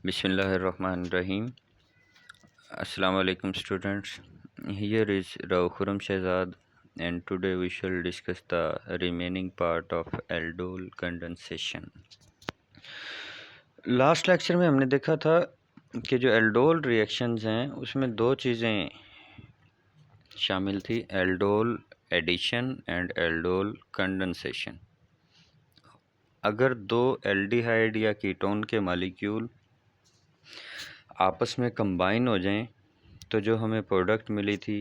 Bismillahirrahmanirrahim. Assalamu alaikum students. Here is Rao Khurram Shehzad and today we shall discuss the remaining part of aldol condensation. Last lecture में हमने देखा था कि जो aldol reactions हैं उसमें दो चीज़ें शामिल थी, aldol addition and aldol condensation. अगर दो एल्डिहाइड या कीटोन के मॉलिक्यूल आपस में कंबाइन हो जाएं तो जो हमें प्रोडक्ट मिली थी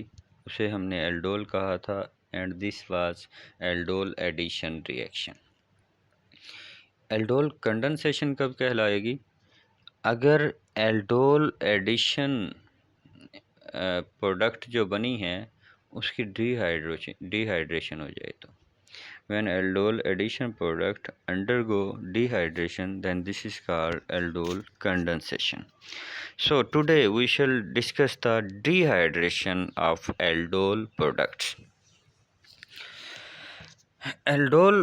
उसे हमने एल्डोल कहा था and this was aldol addition reaction. Aldol condensation कब कहलाएगी? अगर एल्डोल एडिशन प्रोडक्ट जो बनी है उसकी डिहाइड्रेशन हो जाए तो when aldol addition product undergo dehydration, then this is called aldol condensation. So today we shall discuss the dehydration of aldol products. Aldol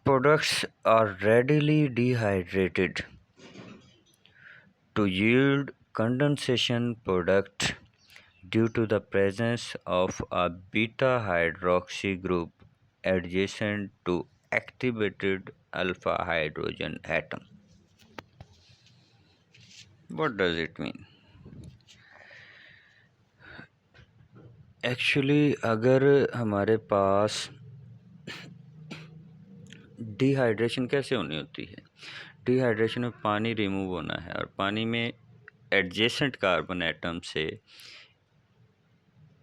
products are readily dehydrated to yield condensation product due to the presence of a beta hydroxy group adjacent to activated alpha hydrogen atom. What does it mean? Actually, अगर हमारे पास dehydration कैसे होनी होती है? Dehydration में पानी remove होना है और पानी में एडजेसेंट कार्बन एटम से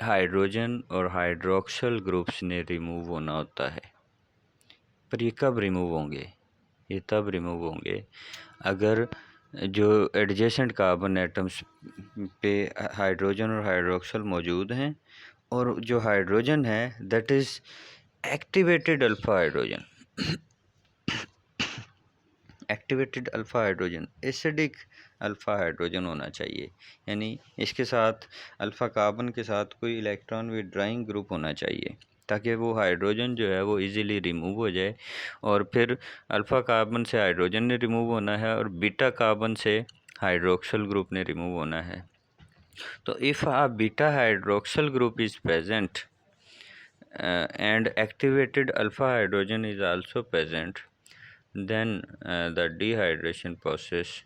हाइड्रोजन और हाइड्रोक्सल ग्रुप्स ने रिमूव होना होता है। पर ये कब रिमूव होंगे? ये तब रिमूव होंगे अगर जो एडजेसेंट कार्बन एटम्स पे हाइड्रोजन और हाइड्रोक्सल मौजूद हैं और जो हाइड्रोजन है that is activated alpha hydrogen. Activated alpha hydrogen acidic alpha hydrogen होना चाहिए, यानी इसके साथ अल्फा कार्बन के साथ कोई इलेक्ट्रॉन विड्रॉइंग ग्रुप होना चाहिए ताकि वो हाइड्रोजन जो है वो इजीली रिमूव हो जाए। और फिर अल्फ़ा कार्बन से हाइड्रोजन ने रिमूव होना है और बीटा कार्बन से हाइड्रोक्सल ग्रुप ने रिमूव होना है। तो if a beta hydroxyl group is present and activated alpha hydrogen is also present, then the dehydration process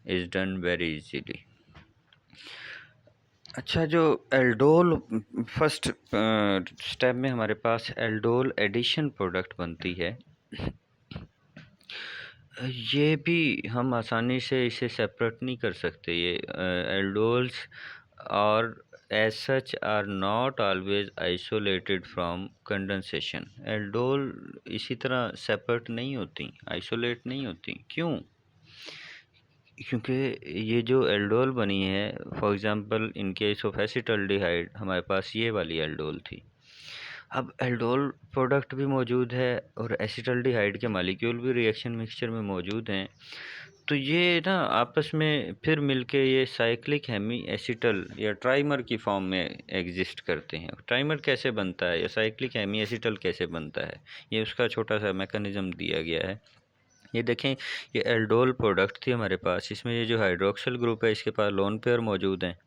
is done very easily. अच्छा, जो एल्डोल फर्स्ट स्टेप में हमारे पास एल्डोल एडिशन प्रोडक्ट बनती है, ये भी हम आसानी से इसे सेपरेट नहीं कर सकते। ये एल्डोल्स और as such are not always isolated from condensation. Aldol इसी तरह सेपरेट नहीं होती, आइसोलेट नहीं होती। क्यों? क्योंकि ये जो एल्डोल बनी है, for example in case of acetaldehyde हमारे पास ये वाली एल्डोल थी। अब एल्डोल प्रोडक्ट भी मौजूद है और एसिटल्डिहाइड के मॉलिक्यूल भी रिएक्शन मिक्सचर में मौजूद हैं, तो ये ना आपस में फिर मिलके ये साइक्लिक हेमी एसिटल या ट्राइमर की फॉर्म में एग्जिस्ट करते हैं। ट्राइमर कैसे बनता है या साइक्लिक हेमी एसिटल कैसे बनता है, ये उसका छोटा सा मैकेनिज़्म दिया गया है। ये देखें, ये एल्डोल प्रोडक्ट थी हमारे पास, इसमें ये जो हाइड्रोक्सल ग्रुप है इसके पास लोन पेयर मौजूद हैं।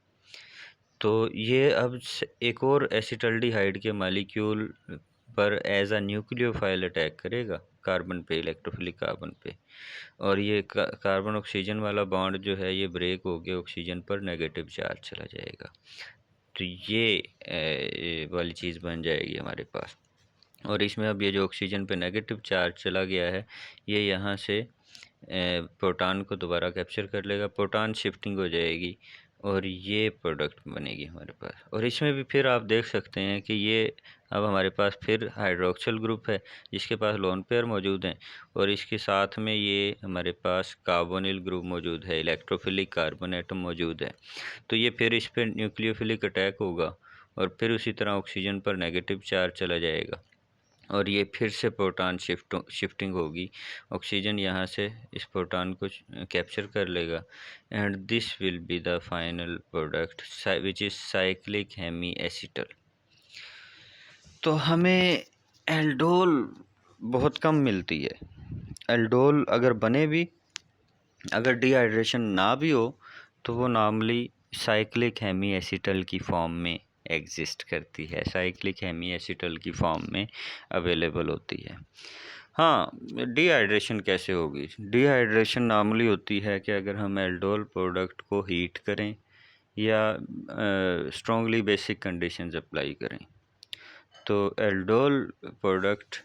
तो ये अब एक और एसिटल्डिहाइड के मॉलिक्यूल पर एज अ न्यूक्लियोफाइल अटैक करेगा कार्बन पे, इलेक्ट्रोफिलिक कार्बन पे, और ये कार्बन ऑक्सीजन वाला बॉन्ड जो है ये ब्रेक हो के ऑक्सीजन पर नेगेटिव चार्ज चला जाएगा। तो ये वाली चीज़ बन जाएगी हमारे पास। और इसमें अब ये जो ऑक्सीजन पे नेगेटिव चार्ज चला गया है ये यहाँ से प्रोटॉन को दोबारा कैप्चर कर लेगा, प्रोटॉन शिफ्टिंग हो जाएगी और ये प्रोडक्ट बनेगी हमारे पास। और इसमें भी फिर आप देख सकते हैं कि ये अब हमारे पास फिर हाइड्रोक्सल ग्रुप है जिसके पास लोन पेयर मौजूद हैं और इसके साथ में ये हमारे पास कार्बोनिल ग्रुप मौजूद है, इलेक्ट्रोफिलिक कार्बन एटम मौजूद है। तो ये फिर इस पर न्यूक्लियोफिलिक अटैक होगा और फिर उसी तरह ऑक्सीजन पर नेगेटिव चार्ज चला जाएगा और ये फिर से प्रोटॉन शिफ्टिंग होगी, ऑक्सीजन यहाँ से इस प्रोटॉन को कैप्चर कर लेगा and this will be the final product which is cyclic hemiacetal. तो हमें एल्डोल बहुत कम मिलती है। एल्डोल अगर बने भी अगर डिहाइड्रेशन ना भी हो तो वो नॉर्मली साइक्लिक हेमी एसिटल की फॉर्म में एग्जिस्ट करती है, साइक्लिक हेमी एसिटल की फॉर्म में अवेलेबल होती है। हाँ, डिहाइड्रेशन कैसे होगी? डिहाइड्रेशन नॉर्मली होती है कि अगर हम एल्डोल प्रोडक्ट को हीट करें या स्ट्रॉन्गली बेसिक कंडीशंस अप्लाई करें, तो एल्डोल प्रोडक्ट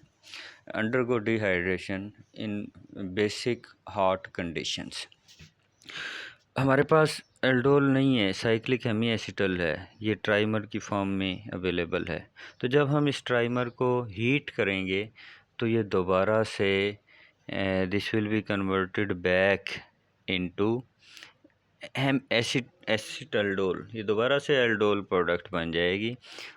अंडरगो डिहाइड्रेशन इन बेसिक हॉट कंडीशंस। हमारे पास एल्डोल नहीं है, साइक्लिक हेमी एसिटल है, ये ट्राइमर की फॉर्म में अवेलेबल है। तो जब हम इस ट्राइमर को हीट करेंगे तो ये दोबारा से this will be converted back into हम एसिटल्डोल, ये दोबारा से एल्डोल प्रोडक्ट बन जाएगी।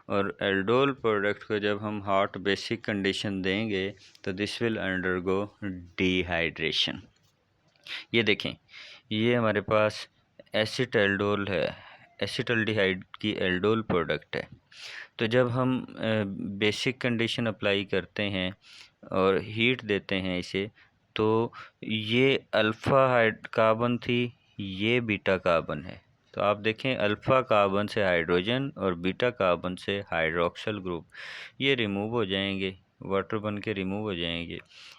और एल्डोल प्रोडक्ट को जब हम हॉट बेसिक कंडीशन देंगे तो दिस विल अंडरगो डिहाइड्रेशन। ये देखें, ये हमारे पास एसिटल्डोल है, एसिटल्डिहाइड की एल्डोल प्रोडक्ट है। तो जब हम बेसिक कंडीशन अप्लाई करते हैं और हीट देते हैं इसे, तो ये अल्फ़ा कार्बन थी, ये बीटा कार्बन है। तो आप देखें, अल्फ़ा कार्बन से हाइड्रोजन और बीटा कार्बन से हाइड्रोक्सिल ग्रुप ये रिमूव हो जाएंगे, वाटर बन के रिमूव हो जाएंगे,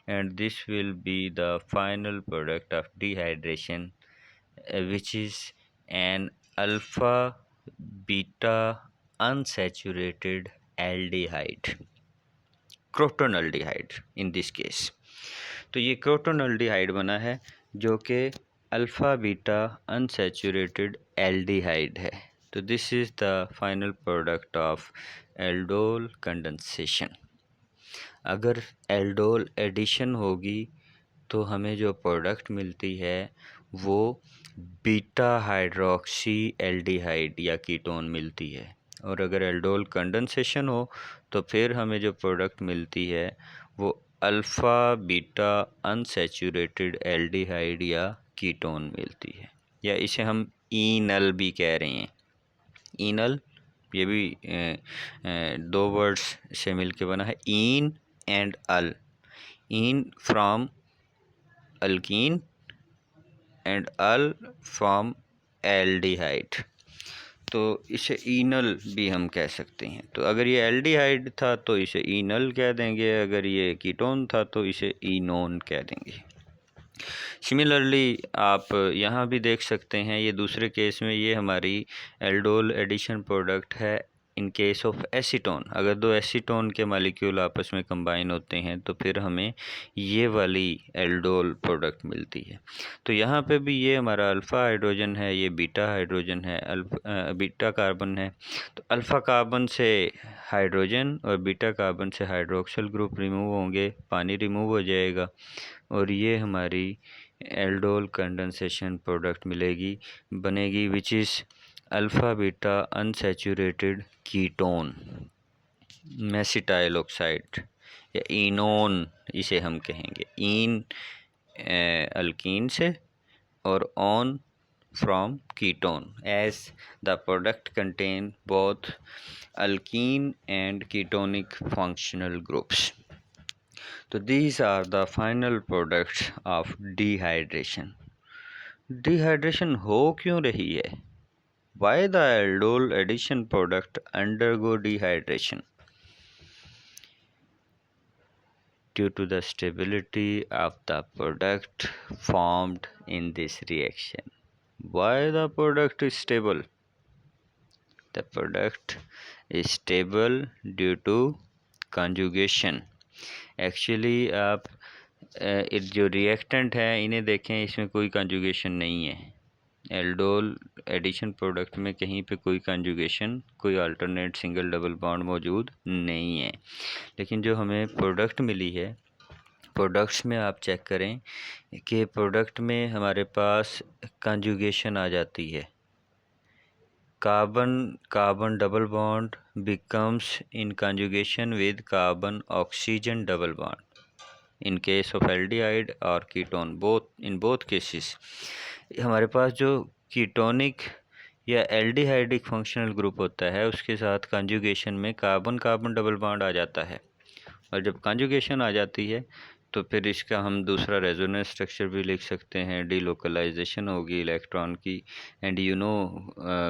and this will be the final product of dehydration which is an alpha beta unsaturated aldehyde, crotonaldehyde in this case. तो ये क्रोटोनल्डिहाइड बना है जो कि अल्फ़ा बीटा अनसैचुरेटेड एल्डिहाइड है। तो this is the final product of aldol condensation. अगर aldol addition होगी तो हमें जो प्रोडक्ट मिलती है वो बीटा हाइड्रोक्सी एल्डिहाइड या कीटोन मिलती है। और अगर एल्डोल कंडेंसेशन हो तो फिर हमें जो प्रोडक्ट मिलती है वो अल्फ़ा बीटा अनसैचुरेटेड एल्डिहाइड या कीटोन मिलती है, या इसे हम ईनल भी कह रहे हैं। ईनल ये भी दो वर्ड्स से मिलके बना है, ene and al. Ene from alkene and al from aldehyde, तो इसे ईनल भी हम कह सकते हैं। तो अगर ये एल्डिहाइड था तो इसे ईनल कह देंगे, अगर ये कीटोन था तो इसे ईनोन कह देंगे। सिमिलरली आप यहाँ भी देख सकते हैं, ये दूसरे केस में ये हमारी एल्डोल एडिशन प्रोडक्ट है इन केस ऑफ एसीटोन। अगर दो एसीटोन के मालिक्यूल आपस में कंबाइन होते हैं तो फिर हमें ये वाली एल्डोल प्रोडक्ट मिलती है। तो यहाँ पे भी ये हमारा अल्फ़ा हाइड्रोजन है, ये बीटा हाइड्रोजन है, बीटा कार्बन है। तो अल्फ़ा कार्बन से हाइड्रोजन और बीटा कार्बन से हाइड्रोक्सिल ग्रुप रिमूव होंगे, पानी रिमूव हो जाएगा और ये हमारी एल्डोल कंडेंसेशन प्रोडक्ट मिलेगी, बनेगी, which is alpha beta unsaturated ketone mesityl oxide या इनोन इसे हम कहेंगे। इन अल्कीन से और one from ketone, as the product contain both alkene and ketonic functional groups. तो these are the final products of dehydration. Dehydration हो क्यों रही है? Why the aldol addition product undergo dehydration? Due to the stability of the product formed in this reaction. Why the product is stable? The product is stable due to conjugation. Actually आप जो reactant है इन्हें देखें, इसमें कोई conjugation नहीं है। Aldol addition product में कहीं पे कोई कंजुगेशन, कोई अल्टरनेट सिंगल डबल बॉन्ड मौजूद नहीं है। लेकिन जो हमें प्रोडक्ट मिली है, प्रोडक्ट्स में आप चेक करें कि प्रोडक्ट में हमारे पास कंजुगेशन आ जाती है। Carbon double bond becomes in conjugation with carbon oxygen double bond in case of aldehyde or ketone, in both cases हमारे पास जो कीटोनिक या एल्डिहाइडिक फंक्शनल ग्रुप होता है उसके साथ कंजुगेशन में कार्बन डबल बॉन्ड आ जाता है। और जब कंजुगेशन आ जाती है तो फिर इसका हम दूसरा रेजोनेंस स्ट्रक्चर भी लिख सकते हैं, डीलोकलाइजेशन होगी इलेक्ट्रॉन की, and you know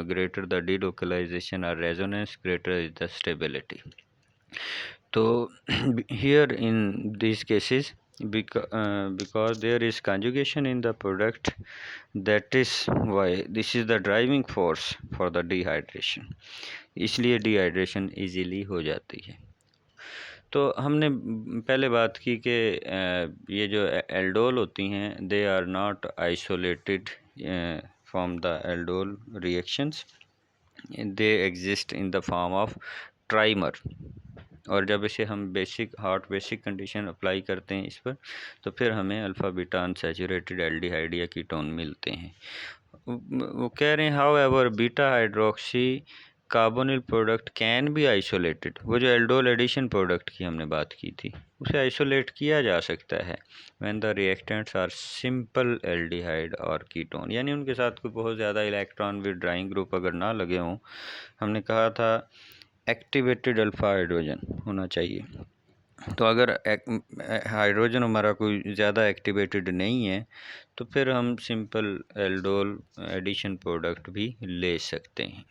greater the delocalisation और resonance greater is the stability. तो here in these cases, because there is conjugation in the product, that is why this is the driving force for the dehydration. इसलिए dehydration easily हो जाती है. तो हमने पहले बात की कि ये जो एल्डोल होती हैं, they are not isolated from the aldol reactions, they exist in the form of trimer. और जब इसे हम बेसिक कंडीशन अप्लाई करते हैं इस पर, तो फिर हमें अल्फ़ा बीटा अनसैचुरेटेड एल्डिहाइड या कीटोन मिलते हैं. वो कह रहे हैं how ever beta hydroxy carbonyl product can be isolated. वो जो एल्डोल एडिशन प्रोडक्ट की हमने बात की थी, उसे आइसोलेट किया जा सकता है when the reactants are simple aldehyde और कीटोन, यानी उनके साथ कोई बहुत ज़्यादा इलेक्ट्रॉन विड्राइंग ग्रुप अगर ना लगे हों. हमने कहा था एक्टिवेटेड अल्फ़ा हाइड्रोजन होना चाहिए. तो अगर हाइड्रोजन हमारा कोई ज़्यादा एक्टिवेटेड नहीं है, तो फिर हम सिंपल एल्डोल एडिशन प्रोडक्ट भी ले सकते हैं.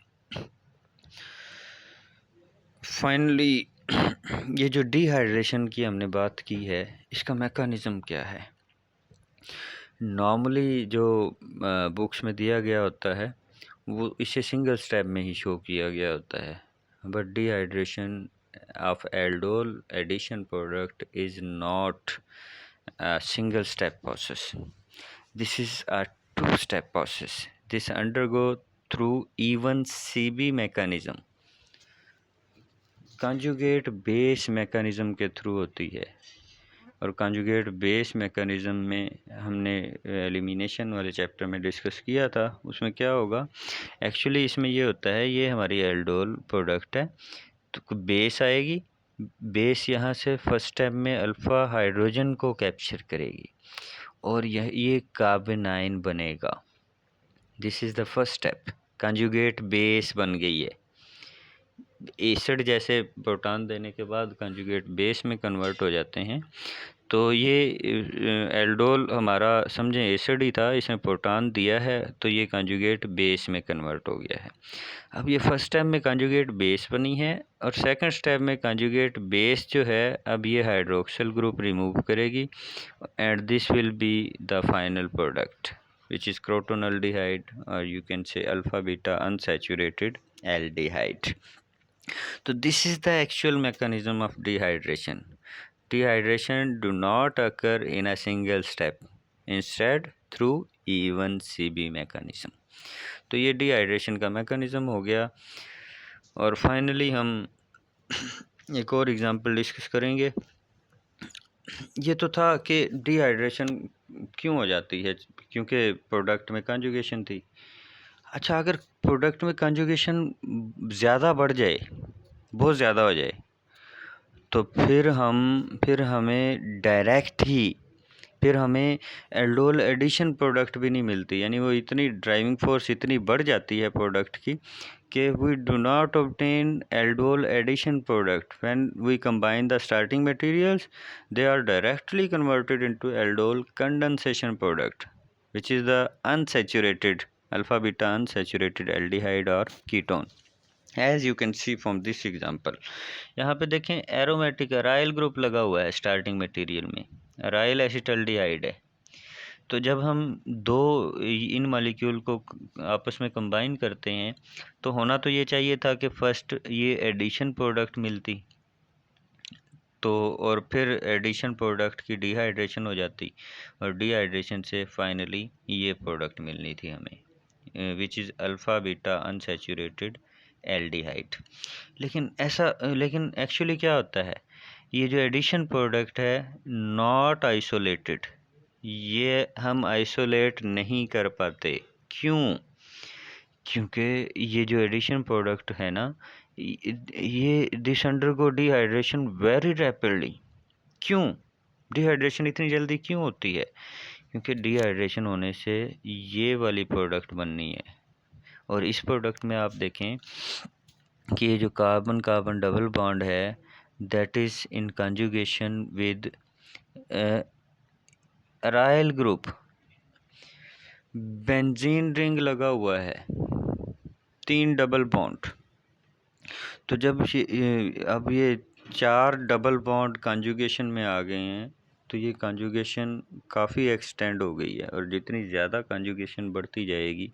फाइनली ये जो डिहाइड्रेशन की हमने बात की है, इसका मैकेनिज़्म क्या है. नॉर्मली जो बुक्स में दिया गया होता है, वो इसे सिंगल स्टेप में ही शो किया गया होता है. But dehydration of aldol addition product is not a single step process. This is a two-step process. This undergo through even CB mechanism. Conjugate base mechanism के थ्रू होती है. और कंजुगेट बेस मैकेनिज़्म में हमने एलिमिनेशन वाले chapter में discuss किया था. उसमें क्या होगा, एक्चुअली इसमें ये होता है, ये हमारी एल्डोल प्रोडक्ट है, तो बेस आएगी. बेस यहाँ से फर्स्ट स्टेप में अल्फ़ा हाइड्रोजन को कैप्चर करेगी और ये कार्बेनाइन बनेगा. This is the first step. Conjugate base बन गई है. एसिड जैसे प्रोटॉन देने के बाद कंजुगेट बेस में कन्वर्ट हो जाते हैं. तो ये एल्डोल हमारा समझें एसिड ही था, इसमें प्रोटॉन दिया है, तो ये कंजुगेट बेस में कन्वर्ट हो गया है. अब ये फर्स्ट स्टेप में कंजुगेट बेस बनी है, और सेकंड स्टेप में कंजुगेट बेस जो है, अब ये हाइड्रोक्सिल ग्रुप रिमूव करेगी, and this will be the final product which is crotonaldehyde, or you can say alpha beta unsaturated aldehyde. So this is the actual mechanism of dehydration. Dehydration do not occur in a single step, instead through even CB mechanism. तो ये dehydration का mechanism हो गया. और finally हम एक और example discuss करेंगे. ये तो था कि डिहाइड्रेशन क्यों हो जाती है, क्योंकि प्रोडक्ट में कंजुगेशन थी. अच्छा, अगर प्रोडक्ट में कंजुगेशन ज़्यादा बढ़ जाए, बहुत ज़्यादा हो जाए, तो फिर हमें डायरेक्ट ही हमें एल्डोल एडिशन प्रोडक्ट भी नहीं मिलती. यानी वो इतनी ड्राइविंग फोर्स इतनी बढ़ जाती है प्रोडक्ट की कि we do not obtain aldol addition product. When we combine the starting materials, they are directly converted into aldol condensation product, which is the unsaturated alpha beta unsaturated aldehyde और ketone. As you can see from this example, यहाँ पे देखें aromatic aryl group लगा हुआ है starting material में, aryl acetaldehyde है. तो जब हम दो इन मॉलिक्यूल को आपस में कंबाइन करते हैं, तो होना तो ये चाहिए था कि फर्स्ट ये एडिशन प्रोडक्ट मिलती, तो और फिर एडिशन प्रोडक्ट की डिहाइड्रेशन हो जाती, और डिहाइड्रेशन से फाइनली ये प्रोडक्ट मिलनी थी हमें, विच is alpha beta unsaturated aldehyde. लेकिन एक्चुअली क्या होता है, ये जो एडिशन प्रोडक्ट है नॉट आइसोलेटेड, ये हम आइसोलेट नहीं कर पाते. क्यों? क्योंकि ये जो एडिशन प्रोडक्ट है ना, ये this undergo dehydration very rapidly. क्यों डिहाइड्रेशन इतनी जल्दी क्यों होती है? क्योंकि डिहाइड्रेशन होने से ये वाली प्रोडक्ट बननी है. और इस प्रोडक्ट में आप देखें कि ये जो कार्बन कार्बन डबल बॉन्ड है, that is in conjugation with aryl group, benzene ring लगा हुआ है, 3 डबल बॉन्ड। तो जब अब ये 4 डबल बॉन्ड कॉन्जुगेशन में आ गए हैं तो ये कॉन्जुगेशन काफ़ी एक्सटेंड हो गई है, और जितनी ज़्यादा कॉन्जुगेशन बढ़ती जाएगी,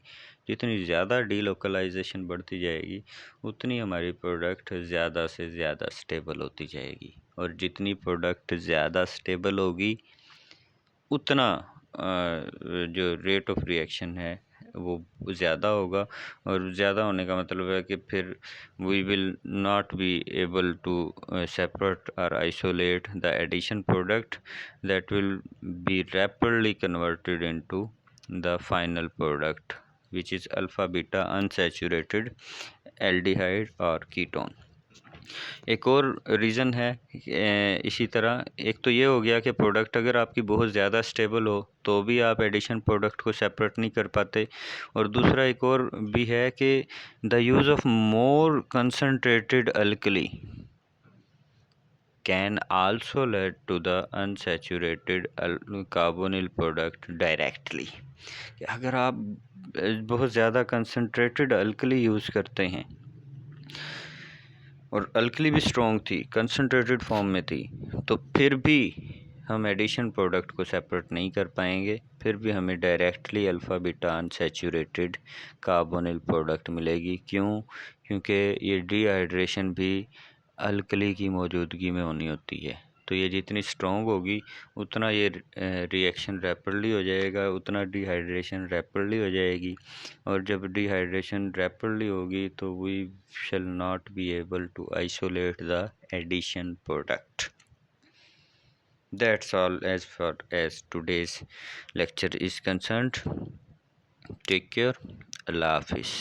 जितनी ज़्यादा डीलोकलाइजेशन बढ़ती जाएगी, उतनी हमारी प्रोडक्ट ज़्यादा से ज़्यादा स्टेबल होती जाएगी। और जितनी प्रोडक्ट ज़्यादा स्टेबल होगी उतना जो रेट ऑफ रिएक्शन है वो ज़्यादा होगा, और ज़्यादा होने का मतलब है कि फिर we will not be able to separate और isolate the addition product that will be rapidly converted into the final product, which is alpha beta unsaturated aldehyde or ketone। एक और रीज़न है इसी तरह, एक तो ये हो गया कि प्रोडक्ट अगर आपकी बहुत ज़्यादा स्टेबल हो तो भी आप एडिशन प्रोडक्ट को सेपरेट नहीं कर पाते, और दूसरा एक और भी है कि the use of more concentrated alkali can also lead to the unsaturated carbonyl product directly। अगर आप बहुत ज़्यादा कंसनट्रेटेड अल्कली यूज़ करते हैं, और अल्कली भी स्ट्रॉन्ग थी, कंसनट्रेटेड फॉर्म में थी, तो फिर भी हम एडिशन प्रोडक्ट को सेपरेट नहीं कर पाएंगे, फिर भी हमें directly alpha beta unsaturated carbonyl product मिलेगी। क्यों? क्योंकि ये डिहाइड्रेशन भी अल्कली की मौजूदगी में होनी होती है। तो ये जितनी स्ट्रॉन्ग होगी उतना ये रिएक्शन रैपिडली हो जाएगा, उतना डिहाइड्रेशन रैपिडली हो जाएगी, और जब डिहाइड्रेशन रैपिडली होगी तो we shall not be able to isolate the addition product. That's all as far as today's lecture is concerned. Take care. Allah Hafiz.